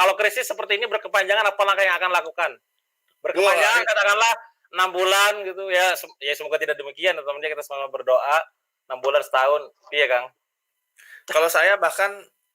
kalau krisis seperti ini berkepanjangan apa langkah yang akan lakukan? Wah, Berkepanjangan katakanlah 6 bulan gitu ya, ya semoga tidak demikian, tentunya kita semua berdoa 6 bulan setahun, iya Kang? kalau saya bahkan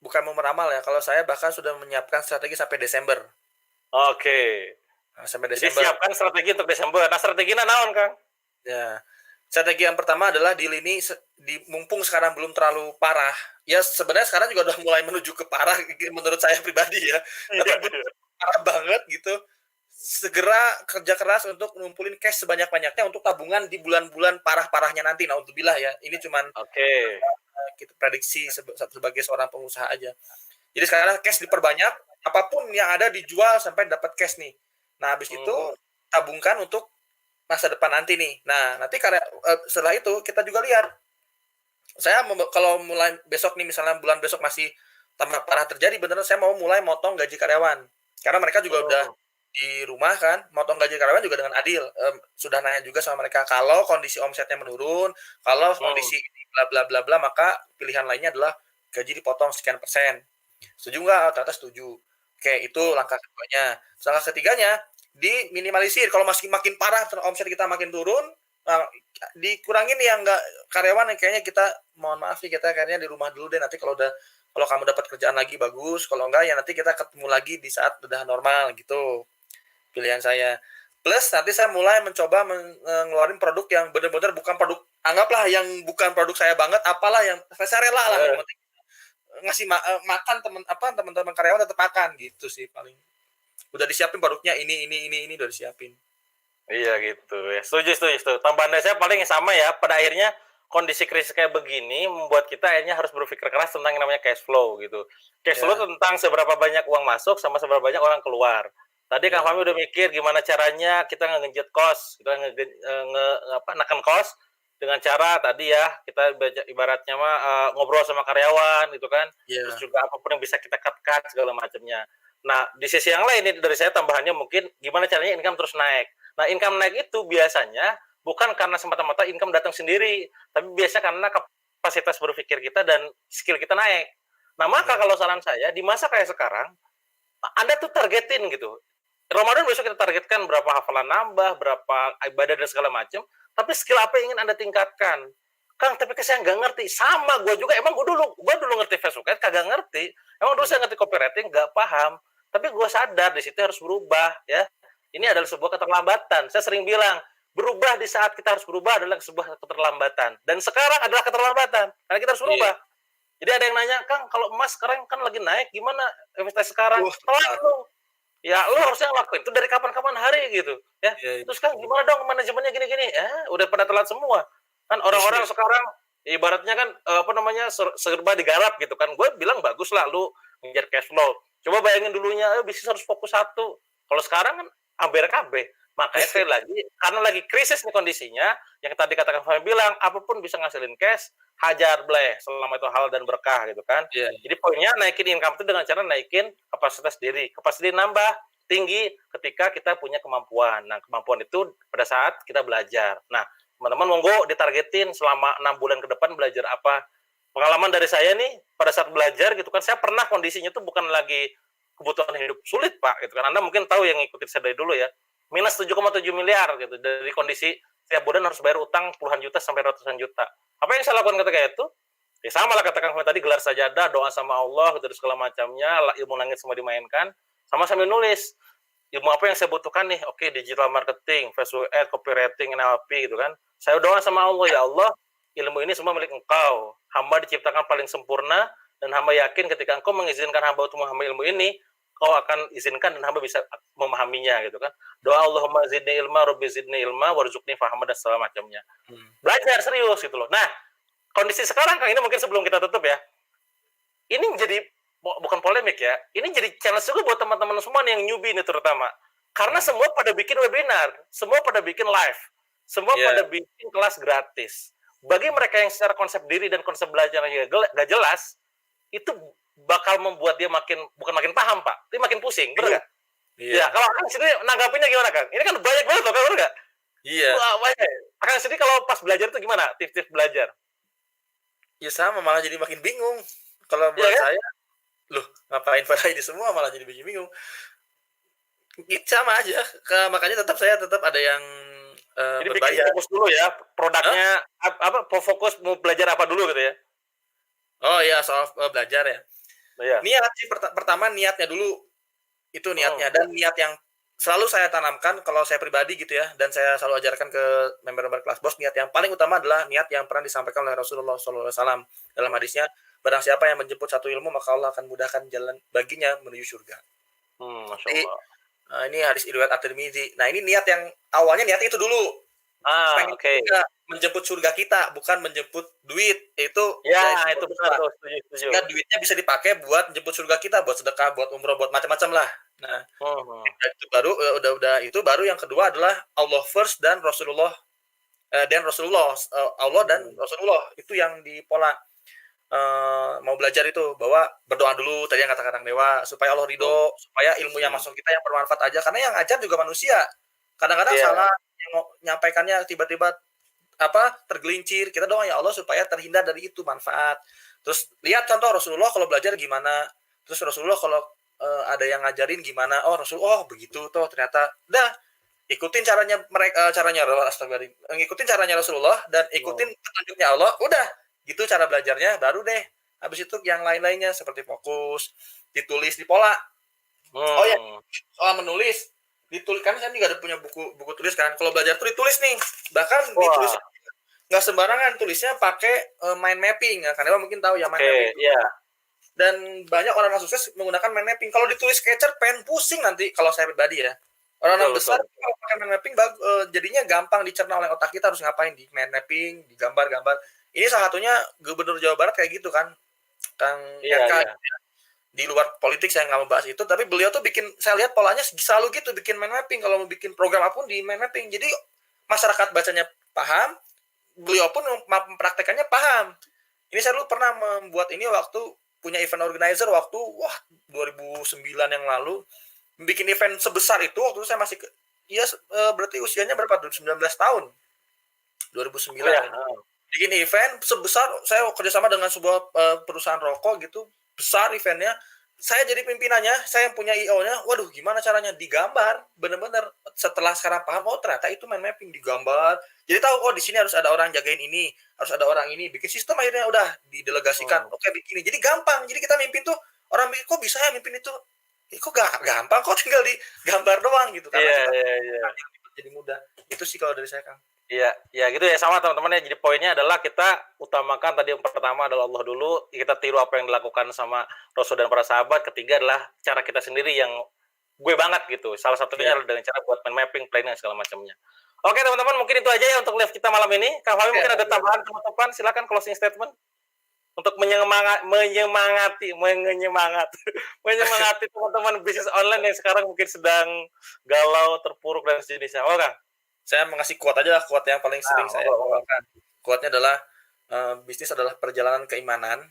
bukan mau meramal ya, kalau saya bahkan sudah menyiapkan strategi sampai Desember. Oke. Sampai Jadi Desember. siapkan strategi untuk Desember. Nah, strateginya naon, Kang? Ya. Strategi yang pertama adalah di lini di mumpung sekarang belum terlalu parah. Ya sebenarnya sekarang juga udah mulai menuju ke parah menurut saya pribadi ya. Tapi Iya, belum iya. parah banget gitu. Segera kerja keras untuk ngumpulin cash sebanyak-banyaknya untuk tabungan di bulan-bulan parah-parahnya nanti. Naudzubillah ya. Ini cuman Oke. kita prediksi sebagai seorang pengusaha aja. Jadi sekarang cash diperbanyak, apapun yang ada dijual sampai dapat cash nih. Nah, habis itu Mhm. tabungkan untuk masa depan nanti nih. Nah, nanti karena setelah itu kita juga lihat. Saya kalau mulai besok nih misalnya bulan besok masih tambah parah terjadi, beneran saya mau mulai motong gaji karyawan. Karena mereka juga udah Mhm. di rumah kan, motong gaji karyawan juga dengan adil. Sudah nanya juga sama mereka kalau kondisi omsetnya menurun, kalau Mhm. kondisi ini bla bla bla bla, maka pilihan lainnya adalah gaji dipotong sekian persen. Setuju nggak? Oh, ternyata setuju. Oke, itu Mhm. langkah keduanya. Langkah ketiganya, diminimalisir. Kalau masih makin parah, omset kita makin turun, dikurangin yang nggak karyawan yang kayaknya kita mohon maaf nih kita kayaknya di rumah dulu deh nanti kalau kamu dapat kerjaan lagi bagus kalau enggak ya nanti kita ketemu lagi di saat udah normal gitu pilihan saya plus nanti saya mulai mencoba ngeluarin produk yang benar-benar bukan produk anggaplah yang bukan produk saya banget apalah yang saya rela lah yang Heeh. penting ngasih makan teman-teman karyawan tetap makan gitu sih paling udah disiapin produknya ini udah disiapin. Iya gitu ya. Setuju, setuju, setuju. Tambahan dari saya paling sama ya. Pada akhirnya kondisi krisis kayak begini membuat kita akhirnya harus berpikir keras tentang yang namanya cash flow gitu. Cash flow Ya, tentang seberapa banyak uang masuk sama seberapa banyak orang keluar. Tadi Kang ya, Fahmi udah mikir gimana caranya kita ngegenjot cost, kita neken cost dengan cara tadi ya kita ibaratnya mah ngobrol sama karyawan gitu kan. Terus ya, juga apapun yang bisa kita cut segala macamnya. Nah, di sisi yang lain ini dari saya tambahannya mungkin gimana caranya income terus naik. Nah, income naik itu biasanya bukan karena semata-mata income datang sendiri, tapi biasanya karena kapasitas berpikir kita dan skill kita naik. Nah, maka ya, kalau saran saya di masa kayak sekarang, Anda tuh targetin gitu. Ramadan besok kita targetkan berapa hafalan nambah, berapa ibadah dan segala macam, tapi skill apa yang ingin Anda tingkatkan? Kang, tapi saya nggak ngerti. Sama gue juga. Emang gue dulu ngerti Facebook, kagak ngerti. Emang dulu saya ngerti copywriting, nggak paham. Tapi gue sadar di situ harus berubah, ya. Ini adalah ya, sebuah keterlambatan. Saya sering bilang, berubah di saat kita harus berubah adalah sebuah keterlambatan. Dan sekarang adalah keterlambatan, karena kita harus iya. berubah. Jadi ada yang nanya, Kang, kalau emas sekarang kan lagi naik, gimana investasi sekarang? Telat Tepat. lu. Ya, lu harusnya ngelakuin itu dari kapan-kapan hari gitu, ya. Iya, iya. Terus Kang, gimana dong manajemennya gini-gini? Ya, udah pada telat semua. Kan Iya. orang-orang sekarang ibaratnya kan apa namanya serba digarap gitu kan. Gue bilang bagus lah lu ngejar cash flow. Coba bayangin dulunya, bisnis harus fokus satu. Kalau sekarang kan hampir KB. Makanya sekali lagi, karena lagi krisis nih kondisinya, yang tadi katakan Fahmi bilang, apapun bisa ngasilin cash, hajar bleh, selama itu hal dan berkah gitu kan. Iya. Jadi poinnya naikin income itu dengan cara naikin kapasitas diri. Kapasitas diri nambah tinggi ketika kita punya kemampuan. Nah, kemampuan itu pada saat kita belajar. Nah, teman-teman monggo ditargetin selama 6 bulan ke depan belajar apa. Pengalaman dari saya nih, pada saat belajar gitu kan, saya pernah kondisinya tuh bukan lagi kebutuhan hidup sulit, Pak, gitu kan. Anda mungkin tahu yang ngikutin saya dari dulu ya. Minus 7,7 miliar gitu. Dari kondisi setiap bulan harus bayar utang puluhan juta sampai ratusan juta. Apa yang saya lakukan ketika itu? Ya sama lah katakan tadi gelar sajadah, doa sama Allah gitu segala macamnya, ilmu langit semua dimainkan, sama sambil nulis. Ilmu apa yang saya butuhkan nih? Oke, digital marketing, Facebook ad, copywriting, NLP gitu kan. Saya doa sama Allah, ya Allah, ilmu ini semua milik Engkau. Hamba diciptakan paling sempurna dan hamba yakin ketika Engkau mengizinkan hamba untuk memahami ilmu ini, Kau akan izinkan dan hamba bisa memahaminya gitu kan. Doa Allahumma zidni ilma, Rabbi zidni ilma, warzuqni fahama dan segala macamnya. Hmm. Belajar serius gitu loh. Nah, kondisi sekarang Kang ini mungkin sebelum kita tutup ya. Ini jadi bukan polemik ya. Ini jadi challenge juga buat teman-teman semua nih yang newbie nih terutama. Karena Hmm. semua pada bikin webinar, semua pada bikin live, semua Iya. pada bikin kelas gratis. Bagi mereka yang secara konsep diri dan konsep belajarnya gak jelas, itu bakal membuat dia bukan makin paham Pak, tapi makin pusing, bener Bingung. nggak? Ya, Iya. kalau Kang sendiri nanggapinnya gimana Kang? Ini kan banyak banget loh Kang, bener nggak? Iya. Wah, banyak. Kang sendiri kalau pas belajar itu gimana? Tips-tips belajar? Ya sama malah jadi makin bingung. Kalau Iya buat kan? saya Loh, ngapain pada ini semua malah jadi bingung. Sama aja, makanya saya tetap ada yang Jadi bikin berbayar. fokus dulu ya, Hah? produknya fokus mau belajar apa dulu gitu ya? Oh iya, soal belajar ya. Iya. Niat sih pertama niatnya dulu, itu niatnya, Hmm. dan niat yang selalu saya tanamkan kalau saya pribadi gitu ya, dan saya selalu ajarkan ke member-member kelas BOS, niat yang paling utama adalah niat yang pernah disampaikan oleh Rasulullah SAW dalam hadisnya, barang siapa yang menjemput satu ilmu maka Allah akan mudahkan jalan baginya menuju surga. Masya Jadi Allah. ini hadis riwayat At-Tirmidzi. Nah ini niat yang awalnya niatnya itu dulu, pengen Oke. surga, menjemput surga kita, bukan menjemput duit. Itu Ya, ya insya itu Allah benar lah. tuh, setuju, setuju. Sehingga duitnya bisa dipakai buat menjemput surga kita, buat sedekah, buat umroh, buat macam-macam lah. Nah, Hmm. itu baru udah itu baru yang kedua adalah Allah first dan Rasulullah, Allah dan Hmm. Rasulullah itu yang di pola mau belajar itu, bahwa berdoa dulu tadi yang kata-kata Dewa supaya Allah Hmm. ridho, supaya ilmu yang Hmm. masuk kita yang bermanfaat aja, karena yang ngajar juga manusia. Kadang-kadang Iya. salah, yang mau nyampaikannya tiba-tiba tergelincir. Kita doa ya Allah supaya terhindar dari itu manfaat. Terus lihat contoh Rasulullah kalau belajar gimana. Terus Rasulullah kalau ada yang ngajarin gimana. Oh Rasulullah, oh begitu tuh ternyata. Udah ikutin caranya mereka, caranya astagfirullah. Ngikutin caranya Rasulullah dan Hmm. ikutin petunjuknya Allah. Udah gitu cara belajarnya, baru deh. Habis itu yang lain-lainnya seperti fokus, ditulis di pola. Oh ya, Hmm. soal menulis, ditulis kan saya juga ada punya buku tulis kan. Kalau belajar tuh ditulis nih, bahkan ditulis Wah, nggak sembarangan, tulisnya pakai mind mapping ya, karena mungkin tahu ya mind oke, mapping. iya. Dan banyak orang yang sukses menggunakan mind mapping. Kalau ditulis sketcher pen pusing nanti kalau saya pribadi ya. Orang-orang Betul, besar betul. kalau pakai mind mapping jadinya gampang dicerna oleh otak kita harus ngapain di mind mapping, di gambar-gambar. Ini salah satunya Gubernur Jawa Barat kayak gitu kan, Kang Iya, RK. iya. Di luar politik saya nggak mau bahas itu, tapi beliau tuh bikin, saya lihat polanya selalu gitu, bikin mind mapping kalau mau bikin program apapun di mind mapping. Jadi masyarakat bacanya paham, beliau pun mempraktekannya paham. Ini saya dulu pernah membuat ini waktu punya event organizer waktu 2009 yang lalu, bikin event sebesar itu waktu itu saya masih iya berarti usianya berapa? 19 tahun. Oh ya. 2009 bikin event sebesar, saya kerjasama dengan sebuah perusahaan rokok gitu, besar eventnya, saya jadi pimpinannya, saya yang punya IO-nya. Waduh gimana caranya digambar, bener-bener setelah sekarang paham, oh ternyata itu mind mapping, digambar, jadi tahu oh di sini harus ada orang jagain ini, harus ada orang ini, bikin sistem, akhirnya udah didelegasikan, Hmm. oke bikin, jadi gampang. Jadi kita mimpin tuh, orang mikir kok bisa ya mimpin itu, kok gak gampang, kok tinggal digambar doang gitu, karena Iya, kita iya, iya. jadi mudah. Itu sih kalau dari saya Kang. Iya, ya gitu ya sama teman-teman ya. Jadi poinnya adalah kita utamakan tadi yang pertama adalah Allah dulu, kita tiru apa yang dilakukan sama Rasul dan para sahabat. Ketiga adalah cara kita sendiri yang gue banget gitu. Salah satunya Ya, adalah dengan cara buat mind mapping, planning dan segala macamnya. Oke teman-teman, mungkin itu aja ya untuk live kita malam ini. Kang Fahmi ya, mungkin ada tambahan penutupan, silakan closing statement untuk menyemangati teman-teman bisnis online yang sekarang mungkin sedang galau, terpuruk dan sejenisnya. Oh Kang. saya mengasih quote aja lah, quote yang paling Nah, sering saya monggo. bawakan. Quote-nya adalah bisnis adalah perjalanan keimanan,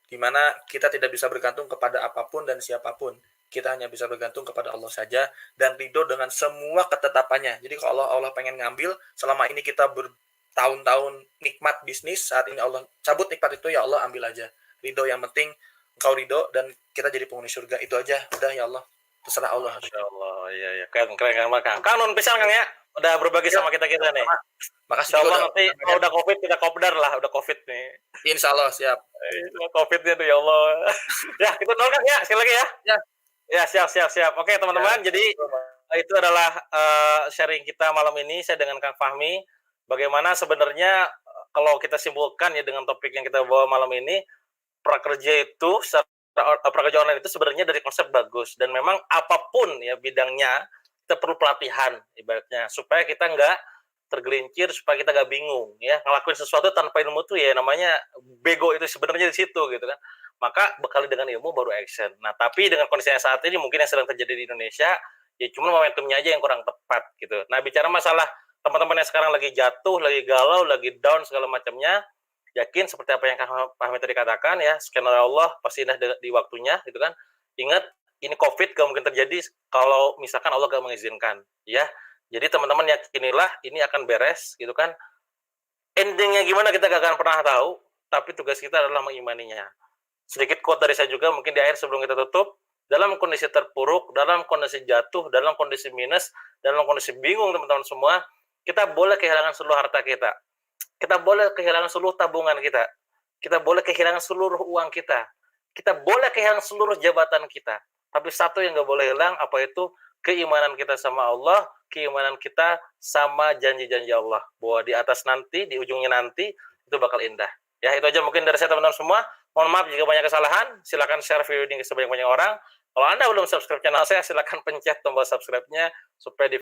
di mana kita tidak bisa bergantung kepada apapun dan siapapun. Kita hanya bisa bergantung kepada Allah saja dan ridho dengan semua ketetapannya. Jadi kalau Allah pengen ngambil, selama ini kita bertahun-tahun nikmat bisnis, saat ini Allah cabut nikmat itu, ya Allah ambil aja. Ridho yang penting, engkau ridho dan kita jadi penghuni surga. Itu aja, udah ya Allah. Terserah Allah. Masya Allah, iya iya, keren keren keren banget Kang. Kang nun pisan Kang ya, udah berbagi Ya, sama kita kita nih. makasih Insya juga Allah udah nanti kalau udah COVID kita kopdar lah, udah COVID nih. Insya Allah siap. COVID-nya tuh ya Allah. Ya itu nol Kang ya, sekali lagi ya. Ya, Ya siap siap siap. Oke ya. teman-teman, jadi itu adalah sharing kita malam ini saya dengan Kang Fahmi. Bagaimana sebenarnya kalau kita simpulkan ya dengan topik yang kita bawa malam ini, prakerja itu prakerja online itu sebenarnya dari konsep bagus dan memang apapun ya bidangnya kita perlu pelatihan ibaratnya supaya kita nggak tergelincir, supaya kita nggak bingung ya ngelakuin sesuatu tanpa ilmu tuh ya namanya bego itu sebenarnya di situ gitu kan. Maka bekali dengan ilmu baru action. Nah tapi dengan kondisinya saat ini mungkin yang sedang terjadi di Indonesia ya cuma momentumnya aja yang kurang tepat gitu. Nah bicara masalah teman-teman yang sekarang lagi jatuh, lagi galau, lagi down segala macamnya, yakin seperti apa yang Kang Fahmi tadi katakan ya, skenario Allah pasti indah di waktunya gitu kan. Ingat ini COVID gak mungkin terjadi kalau misalkan Allah gak mengizinkan ya. Jadi teman-teman yakinilah ini akan beres gitu kan. Endingnya gimana kita gak akan pernah tahu, tapi tugas kita adalah mengimaninya. sedikit quote dari saya juga mungkin di akhir sebelum kita tutup. Dalam kondisi terpuruk, dalam kondisi jatuh, dalam kondisi minus, dalam kondisi bingung teman-teman semua, kita boleh kehilangan seluruh harta kita. Kita boleh kehilangan seluruh tabungan kita. Kita boleh kehilangan seluruh uang kita. Kita boleh kehilangan seluruh jabatan kita. Tapi satu yang nggak boleh hilang, apa itu? Keimanan kita sama Allah, keimanan kita sama janji-janji Allah. Bahwa di atas nanti, di ujungnya nanti, itu bakal indah. Ya, itu aja mungkin dari saya teman-teman semua. Mohon maaf jika banyak kesalahan. Silakan share video ini ke sebanyak-banyak orang. Kalau Anda belum subscribe channel saya, silakan pencet tombol subscribe-nya supaya di